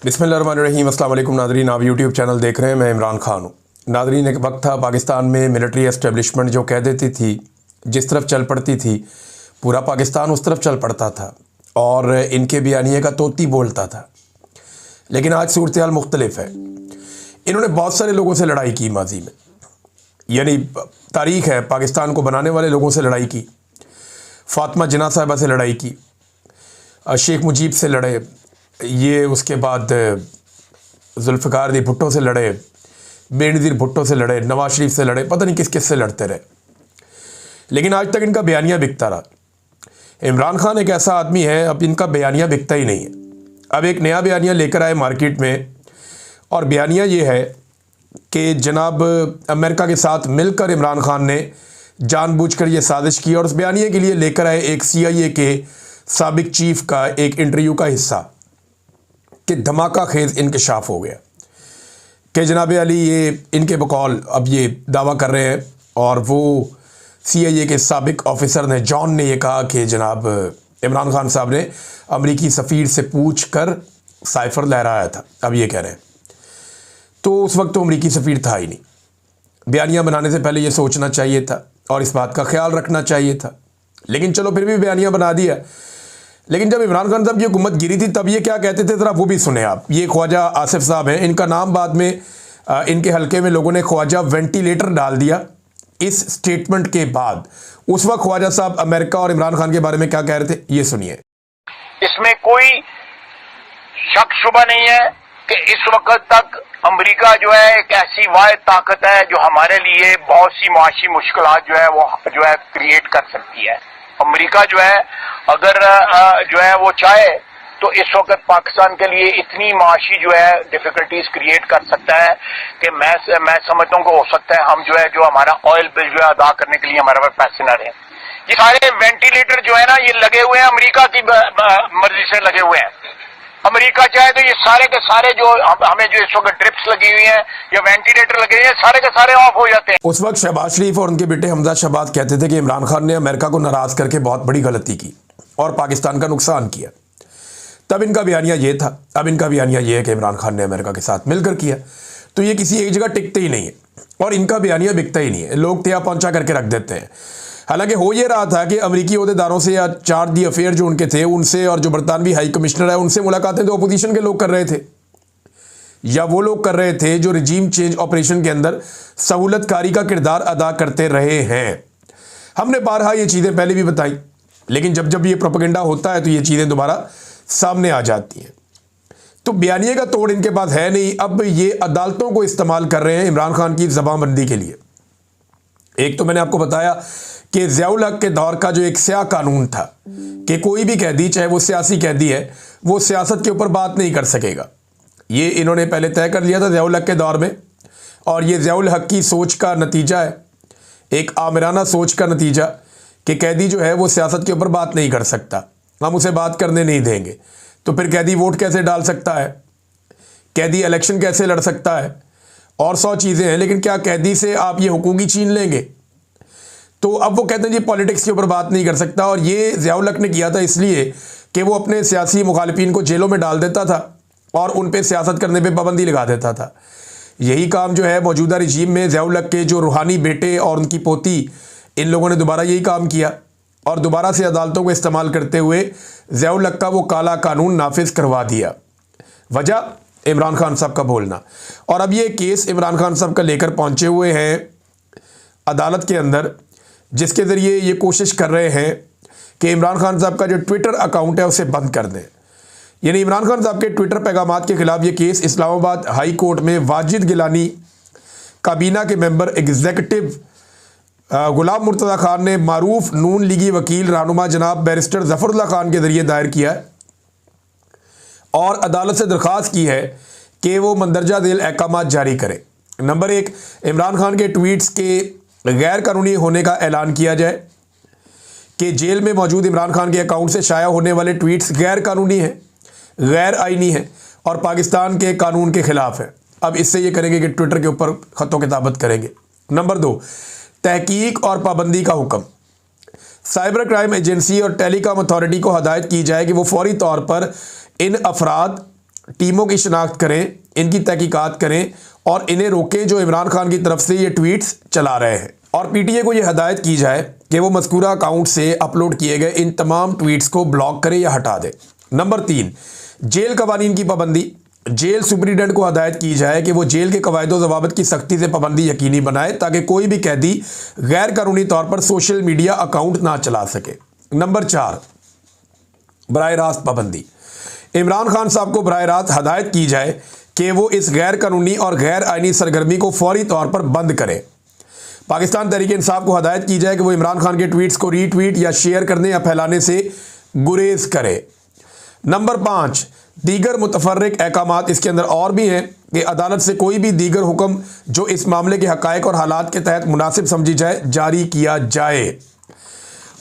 बिस्मिल्लाहिर्रहमानिर्रहीम। अस्सलाम वालेकुम नादरीन, आप यूट्यूब चैनल देख रहे हैं। मैं इमरान खान हूँ। नादरीन, एक वक्त था पाकिस्तान में मिलिट्री एस्टेब्लिशमेंट जो कह देती थी, जिस तरफ चल पड़ती थी, पूरा पाकिस्तान उस तरफ चल पड़ता था और इनके बयानिए का तोती बोलता था। लेकिन आज सूरत हाल मुख्तलिफ है। इन्होंने बहुत सारे लोगों से लड़ाई की माजी में, यानी तारीख़ है, पाकिस्तान को बनाने वाले लोगों से लड़ाई की, फ़ातिमा जिन्ना साहिबा से लड़ाई की, शेख मुजीब से लड़े, ये उसके बाद जुल्फ़िकार दी भुट्टो से लड़े, बेनज़ीर भुट्टो से लड़े, नवाज शरीफ से लड़े, पता नहीं किस किस से लड़ते रहे। लेकिन आज तक इनका बयानिया बिकता रहा। इमरान खान एक ऐसा आदमी है, अब इनका बयानिया बिकता ही नहीं है। अब एक नया बयानिया लेकर आए मार्केट में, और बयानिया ये है कि जनाब अमेरिका के साथ मिलकर इमरान खान ने जानबूझकर ये साजिश की, और उस बयानिए के लिए लेकर आए एक CIA के साबिक चीफ का एक इंटरव्यू का हिस्सा कि धमाका खेज इंकशाफ हो गया कि जनाब अली ये इनके बकौल अब ये दावा कर रहे हैं, और वो CIA के साबिक ऑफिसर ने, जॉन ने, ये कहा कि जनाब इमरान खान साहब ने अमरीकी सफ़ीर से पूछ कर साइफ़र लहराया था। अब ये कह रहे हैं, तो उस वक्त तो अमरीकी सफ़ीर था ही नहीं। बयानिया बनाने से पहले ये सोचना चाहिए था और इस बात का ख्याल रखना चाहिए था। लेकिन चलो, फिर भी बयानिया बना दिया। लेकिन जब इमरान खान साहब की हुकूमत गिरी थी, तब ये क्या कहते थे, ज़रा वो भी सुने आप। ये ख्वाजा आसिफ साहब हैं, इनका नाम बाद में इनके हलके में लोगों ने ख्वाजा वेंटिलेटर डाल दिया इस स्टेटमेंट के बाद। उस वक्त ख्वाजा साहब अमेरिका और इमरान खान के बारे में क्या कह रहे थे, ये सुनिए। इसमें कोई शक शुबा नहीं है कि इस वक्त तक अमेरिका जो है एक ऐसी वाहिद ताकत है जो हमारे लिए बहुत सी मुआशी मुश्किलात जो है वो जो है क्रिएट कर सकती है। अमेरिका जो है अगर जो है वो चाहे तो इस वक्त पाकिस्तान के लिए इतनी माशी जो है डिफिकल्टीज क्रिएट कर सकता है कि मैं समझता हूँ कि हो सकता है हम जो है जो हमारा ऑयल बिल जो है अदा करने के लिए हमारे पास पैसे न रहे। ये सारे वेंटिलेटर जो है ना, ये लगे हुए हैं अमेरिका की मर्जी से लगे हुए हैं। अमेरिका चाहे तो ये सारे के सारे जो हमें जो इस वक्त ड्रिप्स लगी हुई हैं या वेंटिलेटर लगे हुए हैं, सारे के सारे ऑफ हो जाते हैं। उस वक्त शहबाज शरीफ और उनके बेटे हमजा शहबाज कहते थे कि इमरान खान ने अमेरिका को नाराज़ करके बहुत बड़ी गलती की और पाकिस्तान का नुकसान किया। तब इनका बयानिया ये था। अब इनका बयानिया ये है कि इमरान खान ने अमेरिका के साथ मिलकर किया। तो ये किसी एक जगह टिकते ही नहीं है और इनका बयानिया बिकता ही नहीं है। लोग त्या पहुंचा करके रख देते हैं। हालांकि हो ये रहा था कि अमरीकी ओहदेदारों से या चार्ज दी अफेयर जो उनके थे उनसे, और जो बरतानवी हाई कमिश्नर है उनसे मुलाकातें तो अपोजिशन के लोग कर रहे थे, या वो लोग कर रहे थे जो रिजीम चेंज ऑपरेशन के अंदर सहूलतकारी का किरदार अदा करते रहे हैं। हमने बारहा ये चीज़ें पहले भी बताई, लेकिन जब जब ये प्रोपेगेंडा होता है तो ये चीज़ें दोबारा सामने आ जाती हैं। तो बयानिए का तोड़ इनके पास है नहीं। अब ये अदालतों को इस्तेमाल कर रहे हैं इमरान खान की ज़बानबंदी के लिए। एक तो मैंने आपको बताया कि ज़ियाउल हक के दौर का जो एक स्याह कानून था कि कोई भी कैदी, चाहे वो सियासी कैदी है, वो सियासत के ऊपर बात नहीं कर सकेगा। ये इन्होंने पहले तय कर लिया था ज़ियाउल हक के दौर में, और ये ज़ियाउल हक की सोच का नतीजा है, एक आमिराना सोच का नतीजा कि कैदी जो है वो सियासत के ऊपर बात नहीं कर सकता, हम उसे बात करने नहीं देंगे। तो फिर कैदी वोट कैसे डाल सकता है, कैदी इलेक्शन कैसे लड़ सकता है, और 100 चीज़ें हैं। लेकिन क्या कैदी से आप ये हुकूकी छीन लेंगे? तो अब वो कहते हैं जी पॉलिटिक्स के ऊपर बात नहीं कर सकता। और ये ज़ियाउल हक ने किया था इसलिए कि वो अपने सियासी मुखालिफिन को जेलों में डाल देता था और उन पे सियासत करने पे पाबंदी लगा देता था। यही काम जो है मौजूदा रिजीम में ज़ियाउल हक के जो रूहानी बेटे और उनकी पोती, इन लोगों ने दोबारा यही काम किया और दोबारा से अदालतों को इस्तेमाल करते हुए ज़ियाउल हक का वो काला कानून नाफिज करवा दिया। वजह इमरान खान साहब का बोलना। और अब ये केस इमरान खान साहब का लेकर पहुँचे हुए हैं अदालत के अंदर, जिसके ज़रिए ये कोशिश कर रहे हैं कि इमरान खान साहब का जो ट्विटर अकाउंट है उसे बंद कर दें। यानी इमरान खान साहब के ट्विटर पैगामात के ख़िलाफ़ ये केस इस्लामाबाद हाई कोर्ट में वाजिद गिलानी काबीना के मेंबर एग्जीक्यूटिव गुलाम मुर्तज़ा खान ने मारूफ नून लीगी वकील रहनुमा जनाब बैरिस्टर ज़फ़रुल्लाह खान के ज़रिए दायर किया है और अदालत से दरख्वास्त की है कि वो मंदरजा झेल अहकामात जारी करे। नंबर 1, इमरान खान के ट्वीट्स के गैर कानूनी होने का ऐलान किया जाए कि जेल में मौजूद इमरान खान के अकाउंट से शाया होने वाले ट्वीट्स गैर कानूनी हैं, गैर आईनी हैं और पाकिस्तान के कानून के ख़िलाफ़ है। अब इससे ये करेंगे कि ट्विटर के ऊपर ख़तों किताबत करेंगे। नंबर 2, तहकीक और पाबंदी का हुक्म। साइबर क्राइम एजेंसी और टेलीकॉम अथॉरिटी को हदायत की जाए कि वो फौरी तौर पर इन अफराद, टीमों की शिनाख्त करें, इनकी तहकीकात करें और इन्हें रोकें जो इमरान खान की तरफ से ये ट्वीट्स चला रहे हैं। और पीटीए को ये हदायत की जाए कि वो मज़कूरा अकाउंट से अपलोड किए गए इन तमाम ट्वीट्स को ब्लॉक करे या हटा दे। नंबर 3, जेल कवानीन की पाबंदी। जेल सुपरिटेंडेंट को हदायत की जाए कि वो जेल के कवायद व ज़वाबित की सख्ती से पाबंदी यकीनी बनाए ताकि कोई भी कैदी गैर कानूनी तौर पर सोशल मीडिया अकाउंट ना चला सके। नंबर 4, बराह रास्त पाबंदी। इमरान खान साहब को बराह रास्त हदायत की जाए कि वो इस गैर कानूनी और गैर आइनी सरगर्मी को फौरी तौर पर बंद करें। पाकिस्तान तहरीक इंसाफ को हदायत की जाए कि वो इमरान खान के ट्वीट्स को रीट्वीट या शेयर करने या फैलाने से गुरेज करे। नंबर 5, दीगर मुतफर्रिक अहकामात। इसके अंदर और भी हैं कि अदालत से कोई भी दीगर हुक्म जो इस मामले के हकायक और हालात के तहत मुनासिब समझी जाए जारी किया जाए।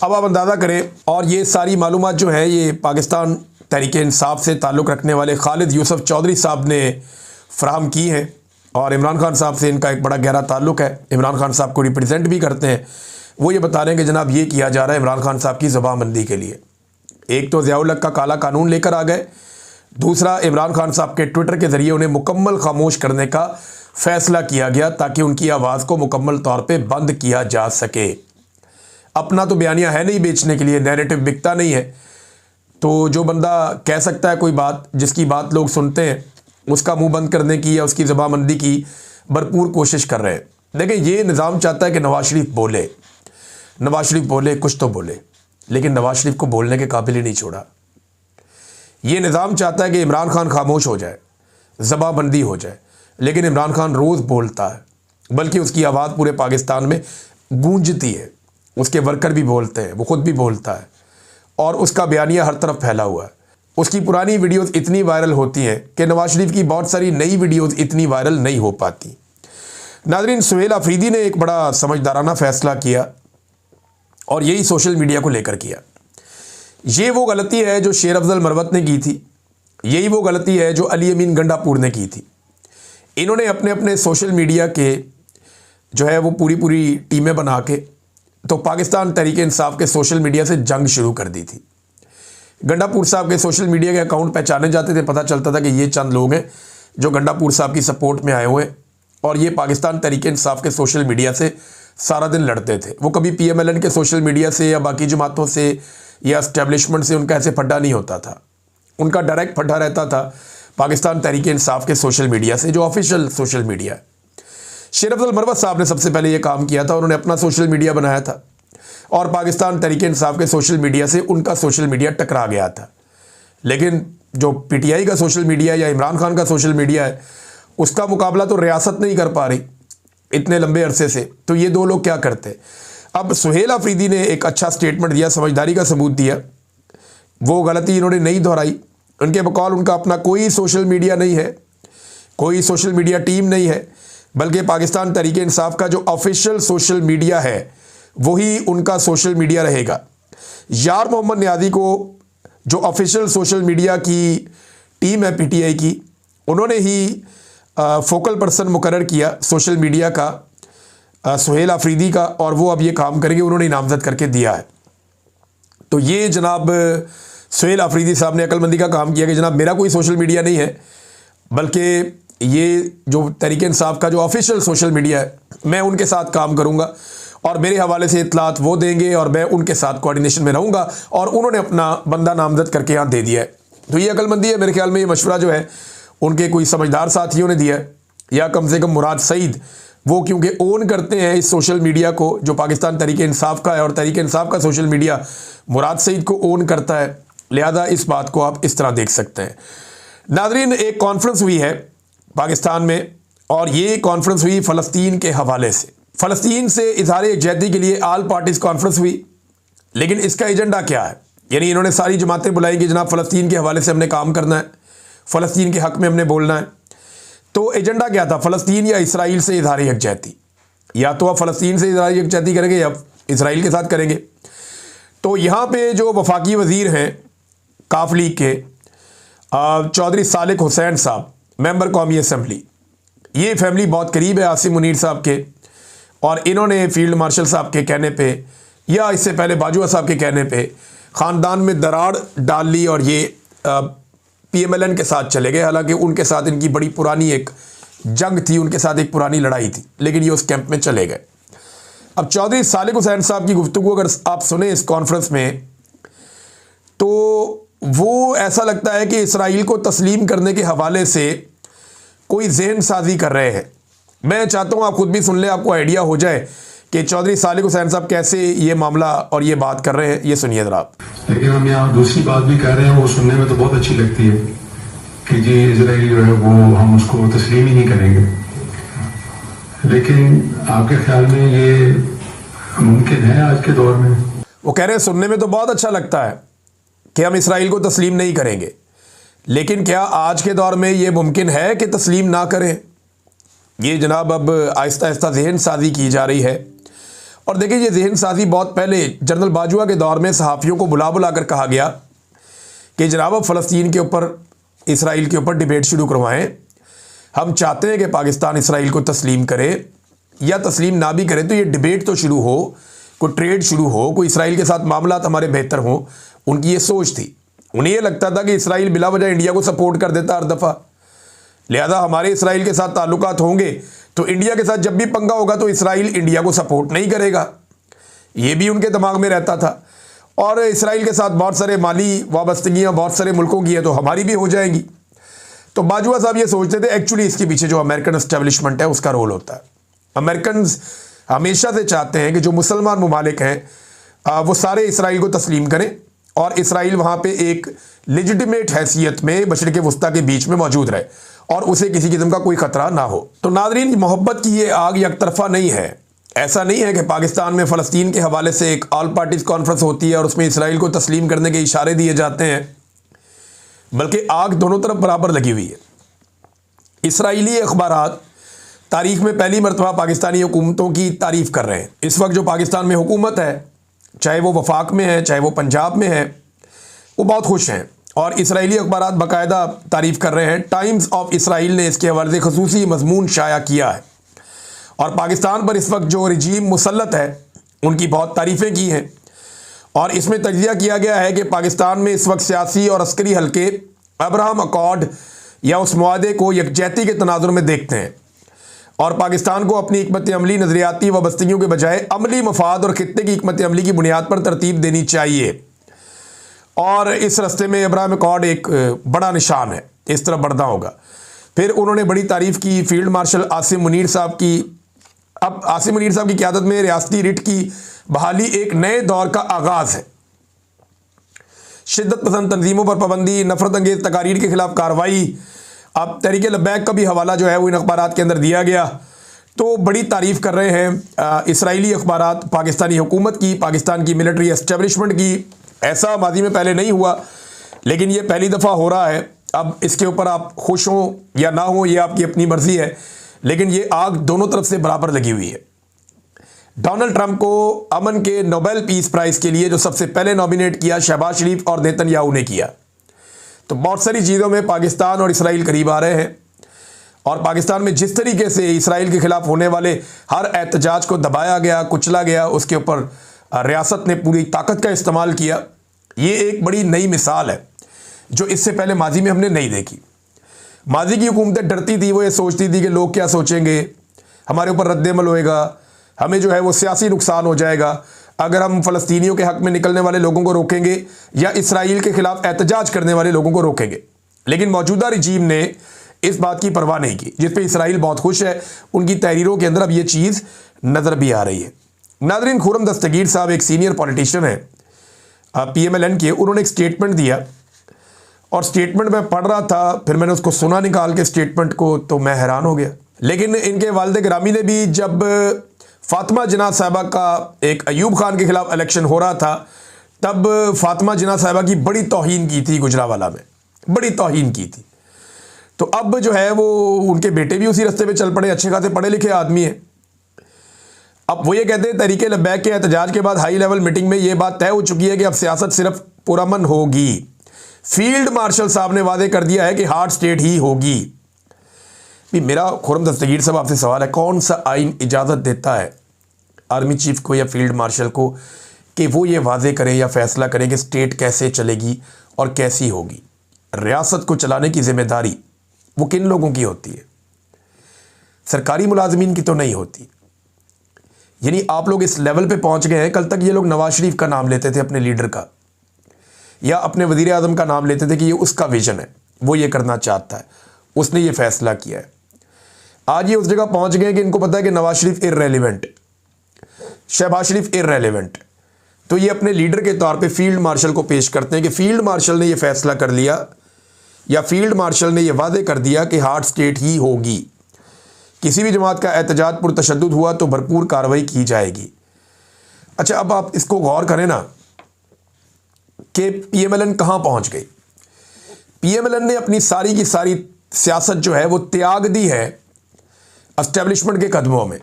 अब आप अंदाज़ा करें, और ये सारी मालूमात जो है ये पाकिस्तान तहरीक इंसाफ से ताल्लुक़ रखने वाले खालिद यूसुफ चौधरी साहब ने फ्राहम की हैं और इमरान खान साहब से इनका एक बड़ा गहरा ताल्लुक़ है। इमरान खान साहब को रिप्रेजेंट भी करते हैं। वो ये बता रहे हैं कि जनाब ये किया जा रहा है इमरान खान साहब की ज़बानबंदी के लिए। एक तो ज़ियाउल हक का काला कानून लेकर आ गए, दूसरा इमरान खान साहब के ट्विटर के ज़रिए उन्हें मुकम्मल खामोश करने का फ़ैसला किया गया ताकि उनकी आवाज़ को मुकम्मल तौर पे बंद किया जा सके। अपना तो बयानिया है नहीं बेचने के लिए, नैरेटिव बिकता नहीं है, तो जो बंदा कह सकता है कोई बात जिसकी बात लोग सुनते हैं उसका मुंह बंद करने की या उसकी ज़बानबंदी की भरपूर कोशिश कर रहे हैं। देखिए, ये निज़ाम चाहता है कि नवाज शरीफ बोले, नवाज शरीफ बोले, कुछ तो बोले, लेकिन नवाज शरीफ को बोलने के काबिल ही नहीं छोड़ा। ये निज़ाम चाहता है कि इमरान खान खामोश हो जाए, ज़बानबंदी हो जाए, लेकिन इमरान खान रोज़ बोलता है, बल्कि उसकी आवाज़ पूरे पाकिस्तान में गूंजती है। उसके वर्कर भी बोलते हैं, वो खुद भी बोलता है और उसका बयानिया हर तरफ फैला हुआ है। उसकी पुरानी वीडियोस इतनी वायरल होती हैं कि नवाज शरीफ की बहुत सारी नई वीडियोस इतनी वायरल नहीं हो पाती। नाज़रीन, सुहेल अफरीदी ने एक बड़ा समझदाराना फ़ैसला किया और यही सोशल मीडिया को लेकर किया। ये वो गलती है जो शेर अफजल मरवत ने की थी, यही वो गलती है जो अली अमीन गंडापुर ने की थी। इन्होंने अपने अपने सोशल मीडिया के जो है वो पूरी टीमें बना के तो पाकिस्तान तहरीक इंसाफ के सोशल मीडिया से जंग शुरू कर दी थी। गंडापुर साहब के सोशल मीडिया के अकाउंट पहचाने जाते थे, पता चलता था कि ये चंद लोग हैं जो गंडापुर साहब की सपोर्ट में आए हुए हैं और ये पाकिस्तान तहरीक इंसाफ के सोशल मीडिया से सारा दिन लड़ते थे। वो कभी PMLN के सोशल मीडिया से या बाकी जमातों से या एस्टेब्लिशमेंट से उनका ऐसे फड्डा नहीं होता था, उनका डायरेक्ट फड्डा रहता था पाकिस्तान तहरीक इंसाफ के सोशल मीडिया से, जो ऑफिशियल सोशल मीडिया है। शेर अफजल मरवत साहब ने सबसे पहले ये काम किया था, उन्होंने अपना सोशल मीडिया बनाया था और पाकिस्तान तहरीक इंसाफ के सोशल मीडिया से उनका सोशल मीडिया टकरा गया था। लेकिन जो PTI का सोशल मीडिया या इमरान खान का सोशल मीडिया है, उसका मुकाबला तो रियासत नहीं कर पा रही इतने लंबे अरसे से। तो ये दो लोग क्या करते। अब सुहेल अफरीदी ने एक अच्छा स्टेटमेंट दिया, समझदारी का सबूत दिया, वो गलती इन्होंने नहीं दोहराई। उनके बकौल उनका अपना कोई सोशल मीडिया नहीं है, कोई सोशल मीडिया टीम नहीं है, बल्कि पाकिस्तान तहरीक इंसाफ का जो ऑफिशियल सोशल मीडिया है वही उनका सोशल मीडिया रहेगा। यार मोहम्मद नियाज़ी को जो ऑफिशियल सोशल मीडिया की टीम है PTI की, उन्होंने ही फोकल पर्सन मुकर्रर किया सोशल मीडिया का सुहेल अफरीदी का, और वो अब ये काम करेंगे, उन्होंने नामजद करके दिया है। तो ये जनाब सुहेल अफरीदी साहब ने अक्लमंदी का काम किया कि जनाब मेरा कोई सोशल मीडिया नहीं है, बल्कि ये जो तहरीक इंसाफ का जो ऑफिशियल सोशल मीडिया है मैं उनके साथ काम करूंगा और मेरे हवाले से इतलात वो देंगे और मैं उनके साथ कोऑर्डिनेशन में रहूंगा, और उन्होंने अपना बंदा नामजद करके यहाँ दे दिया है। तो ये अक्लमंदी है। मेरे ख्याल में ये मशवरा जो है उनके कोई समझदार साथियों ने दिया है, या कम से कम मुराद सईद, वो क्योंकि ओन करते हैं इस सोशल मीडिया को जो पाकिस्तान तहरीक इंसाफ का है और तहरीक इंसाफ का सोशल मीडिया मुराद सईद को ओन करता है, लिहाजा इस बात को आप इस तरह देख सकते हैं। नाज़रीन, एक कॉन्फ्रेंस हुई है पाकिस्तान में और ये कॉन्फ्रेंस हुई फ़लस्तीन के हवाले से। फ़लस्तीन से इज़हार यकजहती के लिए आल पार्टीज़ कॉन्फ्रेंस हुई, लेकिन इसका एजेंडा क्या है? यानी इन्होंने सारी जमातें बुलाई कि जनाब फ़लस्तीन के हवाले से हमने काम करना है, फ़लस्तीन के हक़ में हमने बोलना है। तो एजेंडा क्या था? फ़लस्तीन या इसराइल से इज़हार यकजहती, या तो आप फ़लस्तीन से इज़हार यकजहती करेंगे या इसराइल के साथ करेंगे। तो यहाँ पे जो वफाकी वज़ीर हैं काफ लीग के चौधरी सालिक हुसैन साहब, मेंबर कौमी असम्बली, ये फैमिली बहुत करीब है आसिम मुनीर साहब के, और इन्होंने फील्ड मार्शल साहब के कहने पे या इससे पहले बाजुआ साहब के कहने पे ख़ानदान में दरार डाल ली और ये PMLN के साथ चले गए। हालांकि उनके साथ इनकी बड़ी पुरानी एक जंग थी, उनके साथ एक पुरानी लड़ाई थी, लेकिन ये उस कैंप में चले गए। अब चौधरी सालिक हुसैन साहब की गुफ्तगू अगर आप सुने इस कॉन्फ्रेंस में, तो वो ऐसा लगता है कि इसराइल को तस्लीम करने के हवाले से कोई जहन साजी कर रहे हैं। मैं चाहता हूँ आप खुद भी सुन लें, आपको आइडिया हो जाए कि चौधरी सालिक हुसैन साहब कैसे ये मामला और ये बात कर रहे हैं। ये सुनिए जरा आप। लेकिन हम यहाँ दूसरी बात भी कह रहे हैं, वो सुनने में तो बहुत अच्छी लगती है कि जी इजराइल जो है वो हम उसको तस्लीम ही नहीं करेंगे, लेकिन आपके ख्याल में ये मुमकिन है आज के दौर में? वो कह रहे हैं सुनने में तो बहुत अच्छा लगता है कि हम इसराइल को तस्लीम नहीं करेंगे, लेकिन क्या आज के दौर में ये मुमकिन है कि तस्लीम ना करें? ये जनाब अब आहिस्ता आहिस्ता जहन साजी की जा रही है। और देखिए, ये जहन साजी बहुत पहले जनरल बाजवा के दौर में सहाफ़ियों को बुला बुला कर कहा गया कि जनाब अब फ़लस्तीन के ऊपर, इसराइल के ऊपर डिबेट शुरू करवाएं। हम चाहते हैं कि पाकिस्तान इसराइल को तस्लीम करे, या तस्लीम ना भी करे तो ये डिबेट तो शुरू हो, कोई ट्रेड शुरू हो, कोई इसराइल के साथ मामलात हमारे बेहतर हों। उनकी ये सोच थी। उन्हें ये लगता था कि इसराइल बिला वजह इंडिया को सपोर्ट कर देता हर दफ़ा, लिहाजा हमारे इसराइल के साथ ताल्लुकात होंगे तो इंडिया के साथ जब भी पंगा होगा तो इसराइल इंडिया को सपोर्ट नहीं करेगा। ये भी उनके दिमाग में रहता था। और इसराइल के साथ बहुत सारे माली वाबस्तगियाँ बहुत सारे मुल्कों की है, तो हमारी भी हो जाएंगी। तो बाजवा साहब ये सोचते थे। एक्चुअली इसके पीछे जो अमेरिकन एस्टेब्लिशमेंट है उसका रोल होता है। अमेरिकन हमेशा से चाहते हैं कि जो मुसलमान ममालिक हैं वो सारे इसराइल को तस्लीम करें और इसराइल वहाँ पे एक लेजिटिमेट हैसियत में मशरिक़ वस्ता के बीच में मौजूद रहे और उसे किसी किस्म का कोई ख़तरा ना हो। तो नाज़रीन, मोहब्बत की ये आग एक तरफा नहीं है। ऐसा नहीं है कि पाकिस्तान में फ़लस्तीन के हवाले से एक ऑल पार्टीज़ कॉन्फ्रेंस होती है और उसमें इसराइल को तस्लीम करने के इशारे दिए जाते हैं, बल्कि आग दोनों तरफ बराबर लगी हुई है। इसराइली अखबारात तारीख़ में पहली मरतबा पाकिस्तानी हुकूमतों की तारीफ़ कर रहे हैं। इस वक्त जो पाकिस्तान में हुकूमत है, चाहे वो वफाक में है चाहे वो पंजाब में है, वो बहुत खुश हैं और इसराइली अखबारात बाकायदा तारीफ़ कर रहे हैं। टाइम्स ऑफ इसराइल ने इसके हवाले से खसूसी मजमून शाया किया है और पाकिस्तान पर इस वक्त जो रजीम मुसल्लत है उनकी बहुत तारीफ़ें की हैं। और इसमें तज्जिया किया गया है कि पाकिस्तान में इस वक्त सियासी और अस्करी हल्के अब्राहम अकॉर्ड या उस मुआहदे को यकजहती के तनाजुर में देखते हैं और पाकिस्तान को अपनी हिकमत अमली नज़रियाती वाबस्तगियों के बजाय अमली मफाद और खित्ते की हिकमत अमली की बुनियाद पर तरतीब देनी चाहिए। और इस रास्ते में अब्राहम अकॉर्ड एक बड़ा निशान है, इस तरह बढ़ना होगा। फिर उन्होंने बड़ी तारीफ़ की फील्ड मार्शल आसिम मुनीर साहब की। अब आसिम मुनीर साहब की क़यादत में रियासती रिट की बहाली एक नए दौर का आगाज़ है। शिद्दत पसंद तंजीमों पर पाबंदी, नफरत अंगेज़ तकारीर के ख़िलाफ़ कार्रवाई। अब तहरीक लब्बैक का भी हवाला जो है वो इन अखबारात के अंदर दिया गया। तो बड़ी तारीफ़ कर रहे हैं इसराइली अखबारात पाकिस्तानी हुकूमत की, पाकिस्तान की मिलिट्री एस्टेब्लिशमेंट की। ऐसा माजी में पहले नहीं हुआ, लेकिन ये पहली दफ़ा हो रहा है। अब इसके ऊपर आप खुश हों या ना हों, ये आपकी अपनी मर्ज़ी है, लेकिन ये आग दोनों तरफ से बराबर लगी हुई है। डोनाल्ड ट्रंप को अमन के नोबेल पीस प्राइज़ के लिए जो सबसे पहले नॉमिनेट किया शहबाज शरीफ और नेतन्याहू ने किया। तो बहुत सारी चीज़ों में पाकिस्तान और इसराइल करीब आ रहे हैं और पाकिस्तान में जिस तरीके से इसराइल के ख़िलाफ़ होने वाले हर एहतजाज को दबाया गया, कुचला गया, उसके ऊपर रियासत ने पूरी ताकत का इस्तेमाल किया। ये एक बड़ी नई मिसाल है जो इससे पहले माजी में हमने नहीं देखी। माजी की हुकूमतें डरती थी, वो ये सोचती थी कि लोग क्या सोचेंगे, हमारे ऊपर रद्द-ए-अमल होएगा, हमें जो है वो सियासी नुकसान हो जाएगा अगर हम फ़लस्तीनियों के हक़ में निकलने वाले लोगों को रोकेंगे या इसराइल के ख़िलाफ़ एहतजाज करने वाले लोगों को रोकेंगे। लेकिन मौजूदा रजीम ने इस बात की परवाह नहीं की, जिस पे इसराइल बहुत खुश है। उनकी तहरीरों के अंदर अब ये चीज़ नज़र भी आ रही है। नाज़रीन, खुर्रम दस्तगीर साहब एक सीनियर पॉलिटिशियन है PMLN के। उन्होंने एक स्टेटमेंट दिया और स्टेटमेंट मैं पढ़ रहा था, फिर मैंने उसको सुना निकाल के स्टेटमेंट को, तो मैं हैरान हो गया। लेकिन इनके वालिद गिरामी ने भी जब फ़ातिमा जिन्ना साहिबा का एक अयूब खान के ख़िलाफ़ इलेक्शन हो रहा था, तब फ़ातिमा जिन्ना साहिबा की बड़ी तौहीन की थी, गुजरावाला में बड़ी तौहीन की थी। तो अब जो है वो उनके बेटे भी उसी रास्ते पे चल पड़े, अच्छे खासे पढ़े लिखे आदमी हैं। अब वो ये कहते हैं तहरीक लब्बैक के एहतजाज के बाद हाई लेवल मीटिंग में ये बात तय हो चुकी है कि अब सियासत सिर्फ पुरअमन होगी। फील्ड मार्शल साहब ने वादे कर दिया है कि हार्ड स्टेट ही होगी। भी मेरा खुर्रम दस्तगीर साहब आपसे सवाल है, कौन सा आइन इजाज़त देता है आर्मी चीफ को या फील्ड मार्शल को कि वो ये वादे करें या फ़ैसला करें कि स्टेट कैसे चलेगी और कैसी होगी? रियासत को चलाने की जिम्मेदारी वो किन लोगों की होती है? सरकारी मुलाजमीन की तो नहीं होती। यानी आप लोग इस लेवल पे पहुंच गए हैं, कल तक ये लोग नवाज शरीफ का नाम लेते थे अपने लीडर का, या अपने वजीर आजम का नाम लेते थे कि ये उसका विजन है, वो ये करना चाहता है, उसने ये फैसला किया है। आज ये उस जगह पहुंच गए कि इनको पता है कि नवाज शरीफ इररेलेवेंट, शहबाज शरीफ इररेलेवेंट, तो ये अपने लीडर के तौर पे फील्ड मार्शल को पेश करते हैं कि फील्ड मार्शल ने ये फैसला कर लिया या फील्ड मार्शल ने ये वादे कर दिया कि हार्ड स्टेट ही होगी, किसी भी जमात का एहतजाज पुरतशद्दुद हुआ तो भरपूर कार्रवाई की जाएगी। अच्छा, अब आप इसको गौर करें ना कि पीएमएलएन कहां पहुंच गई। पीएमएलएन ने अपनी सारी की सारी सियासत जो है वो त्याग दी है एस्टेब्लिशमेंट के कदमों में।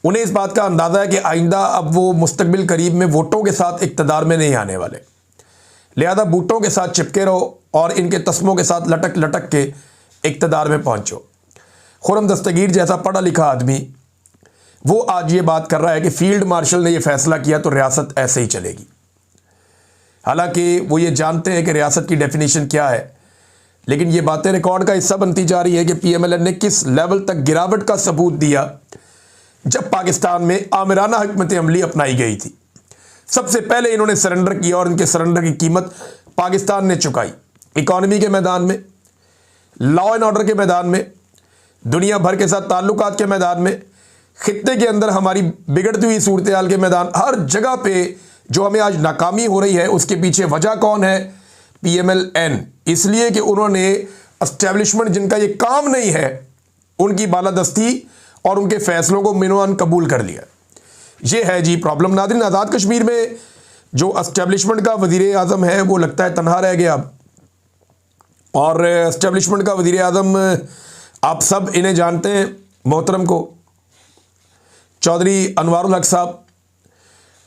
उन्हें इस बात का अंदाज़ा है कि आइंदा अब वो मुस्तकबिल करीब में वोटों के साथ इक़्तिदार में नहीं आने वाले, लिहाजा बूटों के साथ चिपके रहो और इनके तस्मों के साथ लटक लटक के इक़्तिदार में पहुंचो। खुर्रम दस्तगीर जैसा पढ़ा लिखा आदमी वो आज ये बात कर रहा है कि फील्ड मार्शल ने ये फैसला किया तो रियासत ऐसे ही चलेगी। हालांकि वो ये जानते हैं कि रियासत की डेफिनेशन क्या है, लेकिन ये बातें रिकॉर्ड का हिस्सा बनती जा रही है कि पीएमएलएन ने किस लेवल तक गिरावट का सबूत दिया जब पाकिस्तान में आमिराना हिकमत अमली अपनाई गई थी। सबसे पहले इन्होंने सरेंडर किया और इनके सरेंडर की कीमत पाकिस्तान ने चुकाई। इकॉनमी के मैदान में, लॉ एंड ऑर्डर के मैदान में, दुनिया भर के साथ ताल्लुकात के मैदान में, खित्ते के अंदर हमारी बिगड़ती हुई सूरत हाल के मैदान, हर जगह पे जो हमें आज नाकामी हो रही है उसके पीछे वजह कौन है? पीएमएलएन। इसलिए कि उन्होंने एस्टेब्लिशमेंट जिनका ये काम नहीं है उनकी बालादस्ती और उनके फैसलों को मिनवान कबूल कर लिया। ये है जी प्रॉब्लम। नाज़रीन, आज़ाद कश्मीर में जो एस्टेब्लिशमेंट का वज़ीर आज़म है वो लगता है तनहा रह गया अब, और एस्टेब्लिशमेंट का वज़ीर आज़म आप सब इन्हें जानते हैं, मोहतरम को, चौधरी अनवारुल हक साहब,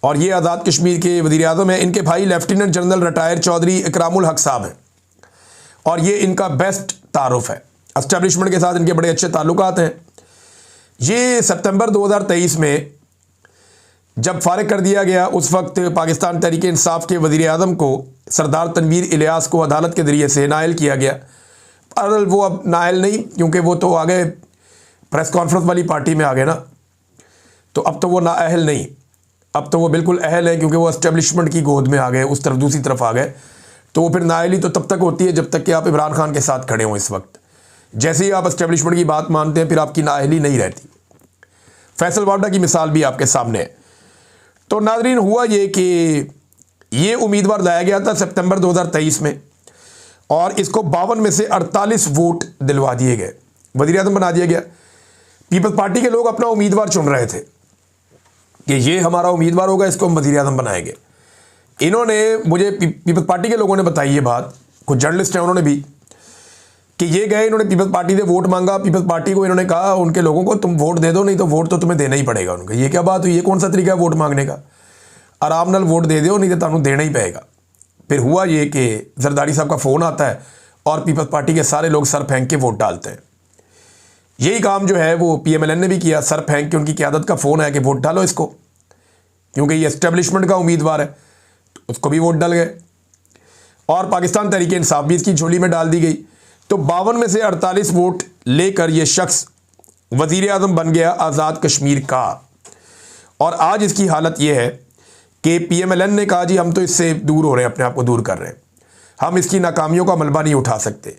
और ये आज़ाद कश्मीर के वज़ीर आज़म हैं। इनके भाई lieutenant general retire Chaudhary Ikramul हक साहब हैं, और ये इनका बेस्ट तारुफ है एस्टेब्लिशमेंट के साथ, इनके बड़े अच्छे ताल्लुकात हैं। ये सितंबर 2023 में जब फारिग कर दिया गया, उस वक्त पाकिस्तान तहरीक इंसाफ के वज़ीर आज़म को सरदार तनवीर इलियास को अदालत के ज़रिए से नाअहल किया गया। पर वो अब नाअहल नहीं, क्योंकि वो तो आ गए प्रेस कॉन्फ्रेंस वाली पार्टी में आ गए ना, तो अब तो वो नाअहल नहीं, अब तो वो बिल्कुल अहल है, क्योंकि वो एस्टेब्लिशमेंट की गोद में आ गए, उस तरफ दूसरी तरफ आ गए। तो वो फिर नाअहली तो तब तक होती है जब तक कि आप इमरान खान के साथ खड़े हों। इस वक्त जैसे ही आप एस्टेब्लिशमेंट की बात मानते हैं फिर आपकी नाअहली नहीं रहती। फैसल वाडा की मिसाल भी आपके सामने है। तो नाज़रीन, हुआ ये कि ये उम्मीदवार लाया गया था सितंबर 2023 में, और इसको 52 में से 48 वोट दिलवा दिए गए, वज़ीर आज़म बना दिया गया। पीपल्स पार्टी के लोग अपना उम्मीदवार चुन रहे थे कि ये हमारा उम्मीदवार होगा, इसको हम वज़ीर आज़म बनाएंगे। इन्होंने, मुझे पीपल्स पार्टी के लोगों ने बताई ये बात, कुछ जर्नलिस्ट हैं उन्होंने भी, कि ये गए, इन्होंने पीपल्स पार्टी से वोट मांगा। पीपल्स पार्टी को इन्होंने कहा उनके लोगों को, तुम वोट दे दो, नहीं तो वोट तो तुम्हें देना ही पड़ेगा। उनका ये क्या बात हुई? ये कौन सा तरीका है वोट मांगने का? आराम नाल वोट दे दो, नहीं तो तुम्हें देना ही पड़ेगा। फिर हुआ ये कि जरदारी साहब का फ़ोन आता है और पीपल्स पार्टी के सारे लोग सर फेंक के वोट डालते हैं। यही काम जो है वो पीएमएलएन ने भी किया, सर फेंक के उनकी क़यादत का फ़ोन है कि वोट डालो इसको, क्योंकि ये एस्टेब्लिशमेंट का उम्मीदवार है, तो उसको भी वोट डाल गए, और पाकिस्तान तहरीक इंसाफ भी इसकी झोली में डाल दी गई। तो 52 में से 48 वोट लेकर ये शख्स वज़ीर आज़म बन गया आज़ाद कश्मीर का। और आज इसकी हालत ये है कि पीएमएलएन ने कहा जी हम तो इससे दूर हो रहे हैं, अपने आप को दूर कर रहे हैं, हम इसकी नाकामियों का मलबा नहीं उठा सकते,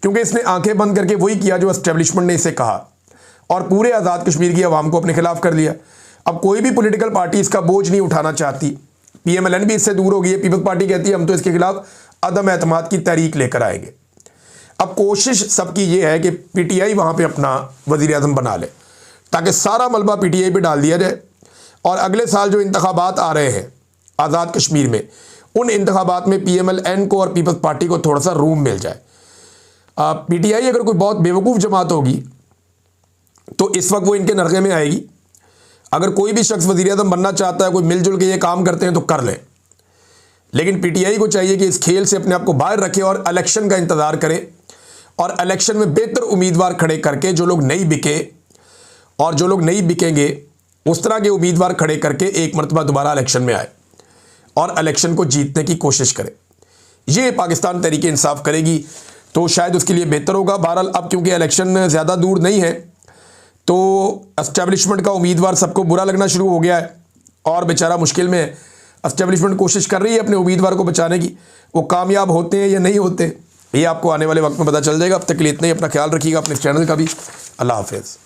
क्योंकि इसने आंखें बंद करके वही किया जो एस्टेब्लिशमेंट ने इसे कहा, और पूरे आज़ाद कश्मीर की आवाम को अपने खिलाफ कर लिया। अब कोई भी पॉलिटिकल पार्टी इसका बोझ नहीं उठाना चाहती। पीएमएलएन भी इससे दूर हो गई है। पीपल्स पार्टी कहती है हम तो इसके खिलाफ अदम एतमाद की तहरीक लेकर आएंगे। अब कोशिश सबकी ये है कि पीटीआई वहाँ पे अपना वज़ीर आज़म बना ले, ताकि सारा मलबा पीटीआई पे डाल दिया जाए, और अगले साल जो इंतखाबात आ रहे हैं आज़ाद कश्मीर में, उन इंतखाबात में पीएमएलएन को और पीपल्स पार्टी को थोड़ा सा रूम मिल जाए। पीटीआई अगर कोई बहुत बेवकूफ़ जमात होगी तो इस वक्त वो इनके नरक़े में आएगी। अगर कोई भी शख्स वज़ीर आज़म बनना चाहता है, कोई मिलजुल के ये काम करते हैं तो कर ले, लेकिन पीटीआई को चाहिए कि इस खेल से अपने आप को बाहर रखे और इलेक्शन का इंतज़ार करे, और इलेक्शन में बेहतर उम्मीदवार खड़े करके, जो लोग नहीं बिके और जो लोग नहीं बिकेंगे उस तरह के उम्मीदवार खड़े करके एक मरतबा दोबारा इलेक्शन में आए और इलेक्शन को जीतने की कोशिश करे। ये पाकिस्तान तहरीक इंसाफ करेगी तो शायद उसके लिए बेहतर होगा। बहरहाल अब क्योंकि इलेक्शन ज़्यादा दूर नहीं है तो एस्टेब्लिशमेंट का उम्मीदवार सबको बुरा लगना शुरू हो गया है और बेचारा मुश्किल में है। एस्टेब्लिशमेंट कोशिश कर रही है अपने उम्मीदवार को बचाने की, वो कामयाब होते हैं या नहीं होते ये आपको आने वाले वक्त में पता चल जाएगा। अब तक के लिए इतना ही, अपना ख्याल रखिएगा, अपने चैनल का भी। अल्लाह हाफिज़।